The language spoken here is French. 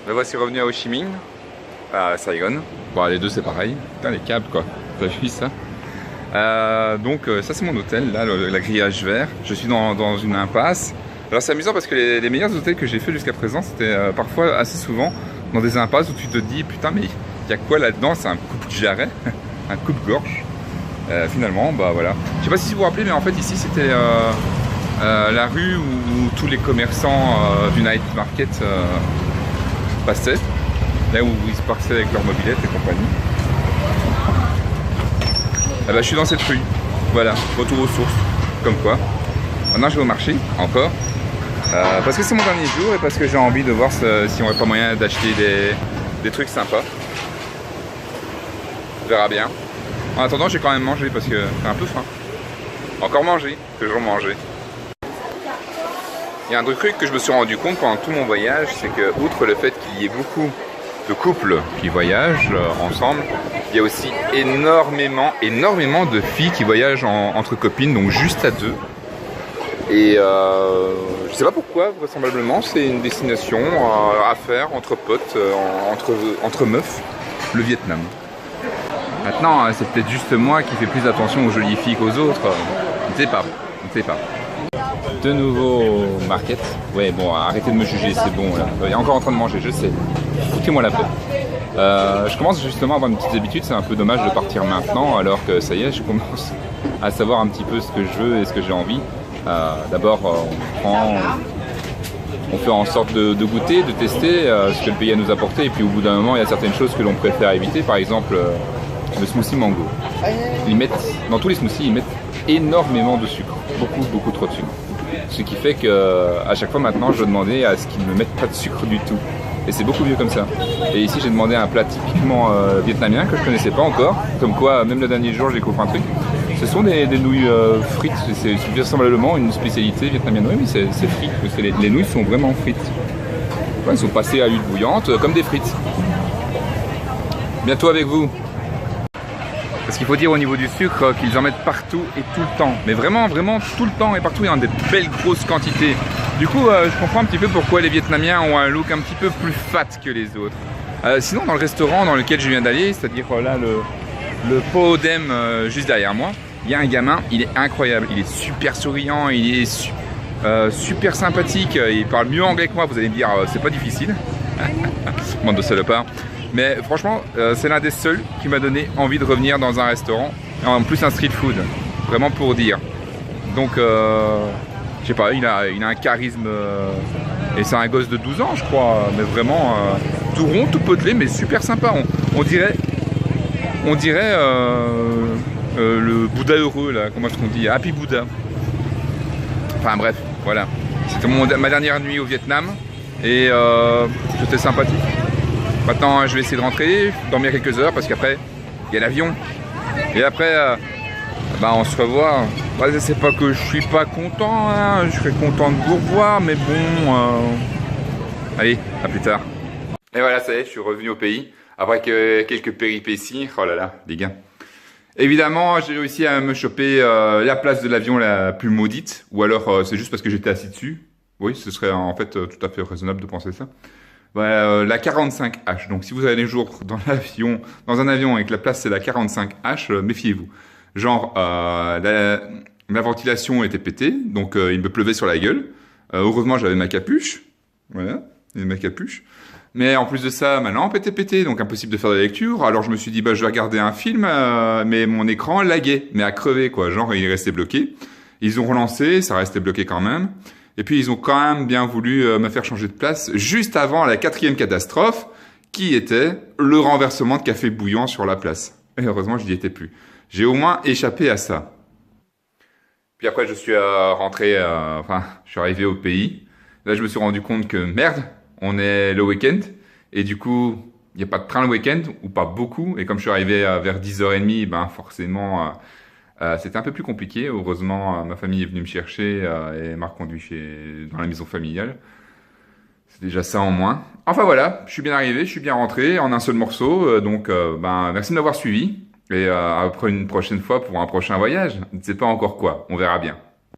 Me voici revenu à Ho Chi Minh, à Saigon. Bon, les deux c'est pareil. Putain, les câbles quoi. Vous avez vu ça? Donc ça c'est mon hôtel, là, la grillage vert. Je suis dans une impasse. Alors c'est amusant parce que les meilleurs hôtels que j'ai fait jusqu'à présent, c'était parfois assez souvent dans des impasses où tu te dis putain mais il y a quoi là-dedans? C'est un coupe-jarret, un coupe-gorge. Finalement, bah voilà. Je sais pas si vous vous rappelez, mais en fait ici c'était la rue où tous les commerçants du night market passaient. Là où ils se passaient avec leurs mobylettes et compagnie. Ah bah, je suis dans cette rue. Voilà, retour aux sources. Comme quoi. Maintenant je vais au marché, encore. Parce que c'est mon dernier jour et parce que j'ai envie de voir si on n'aurait pas moyen d'acheter des trucs sympas. On verra bien. En attendant, j'ai quand même mangé parce que j'ai un peu faim. Encore manger, toujours manger. Il y a un truc que je me suis rendu compte pendant tout mon voyage, c'est que outre le fait qu'il y ait beaucoup de couples qui voyagent ensemble, il y a aussi énormément de filles qui voyagent entre copines, donc juste à deux. Et je sais pas pourquoi, vraisemblablement, c'est une destination à faire entre potes, entre meufs, le Vietnam. Maintenant, c'est peut-être juste moi qui fais plus attention aux jolies filles qu'aux autres. Je ne sais pas, je ne sais pas. De nouveau market. Ouais, bon, arrêtez de me juger, c'est bon là. Il est encore en train de manger, je sais. Foutez-moi la paix. Je commence justement à avoir une petite habitude, c'est un peu dommage de partir maintenant alors que ça y est, je commence à savoir un petit peu ce que je veux et ce que j'ai envie. D'abord, on fait en sorte de goûter, de tester ce que le pays a nous apporter et puis au bout d'un moment, il y a certaines choses que l'on préfère éviter, par exemple le smoothie mango. Dans tous les smoothies, ils mettent énormément de sucre, beaucoup trop de sucre. Ce qui fait que à chaque fois maintenant, je demandais à ce qu'ils ne mettent pas de sucre du tout. Et c'est beaucoup mieux comme ça. Et ici, j'ai demandé un plat typiquement vietnamien que je connaissais pas encore. Comme quoi, même le dernier jour, j'ai découvert un truc. Ce sont des nouilles frites. C'est vraisemblablement une spécialité vietnamienne. Oui, mais c'est frit. Les nouilles sont vraiment frites. Ouais, elles sont passées à l'huile bouillante comme des frites. Bientôt avec vous. Parce qu'il faut dire au niveau du sucre qu'ils en mettent partout et tout le temps. Mais vraiment tout le temps et partout, il y en a des belles grosses quantités. Du coup, je comprends un petit peu pourquoi les Vietnamiens ont un look un petit peu plus fat que les autres. Sinon, dans le restaurant dans lequel je viens d'aller, c'est-à-dire là le Po Dem juste derrière moi, il y a un gamin, il est incroyable. Il est super souriant, il est super sympathique, il parle mieux anglais que moi, vous allez me dire, c'est pas difficile. Bande de salopards. Mais franchement, c'est l'un des seuls qui m'a donné envie de revenir dans un restaurant. En plus, un street food. Vraiment pour dire. Donc, je sais pas, il a un charisme. Et c'est un gosse de 12 ans, je crois. Mais vraiment, tout rond, tout potelé, mais super sympa. On dirait le Bouddha heureux, là. Comment est-ce qu'on dit? Happy Buddha. Enfin, bref, voilà. C'était ma dernière nuit au Vietnam. Et c'était sympathique. Maintenant, je vais essayer de rentrer, dormir quelques heures parce qu'après, il y a l'avion. Et après, on se revoit. C'est pas que je suis pas content, hein. Je serais content de vous revoir, mais bon. Allez, à plus tard. Et voilà, ça y est, je suis revenu au pays. Après quelques péripéties. Oh là là, les gars. Évidemment, j'ai réussi à me choper la place de l'avion la plus maudite. Ou alors, c'est juste parce que j'étais assis dessus. Oui, ce serait en fait tout à fait raisonnable de penser ça. La 45H. Donc si vous allez un jour dans un avion et que la place c'est la 45H, méfiez-vous. Genre la ventilation était pétée, donc il me pleuvait sur la gueule. Heureusement j'avais ma capuche, voilà, ma capuche. Mais en plus de ça, ma lampe était pétée, donc impossible de faire de la lecture. Alors je me suis dit je vais regarder un film, mais mon écran laguait, mais à crever quoi. Genre il restait bloqué. Ils ont relancé, ça restait bloqué quand même. Et puis ils ont quand même bien voulu me faire changer de place juste avant la 4e catastrophe, qui était le renversement de café bouillant sur la place. Et heureusement, je n'y étais plus. J'ai au moins échappé à ça. Puis après, je suis rentré, je suis arrivé au pays. Là, je me suis rendu compte que merde, on est le week-end. Et du coup, il n'y a pas de train le week-end, ou pas beaucoup. Et comme je suis arrivé vers 10h30, forcément... c'était un peu plus compliqué. Heureusement, ma famille est venue me chercher et m'a reconduit dans la maison familiale. C'est déjà ça en moins. Enfin voilà, je suis bien arrivé, je suis bien rentré en un seul morceau. Donc, merci de m'avoir suivi. Et après une prochaine fois pour un prochain voyage. Je ne sais pas encore quoi, on verra bien.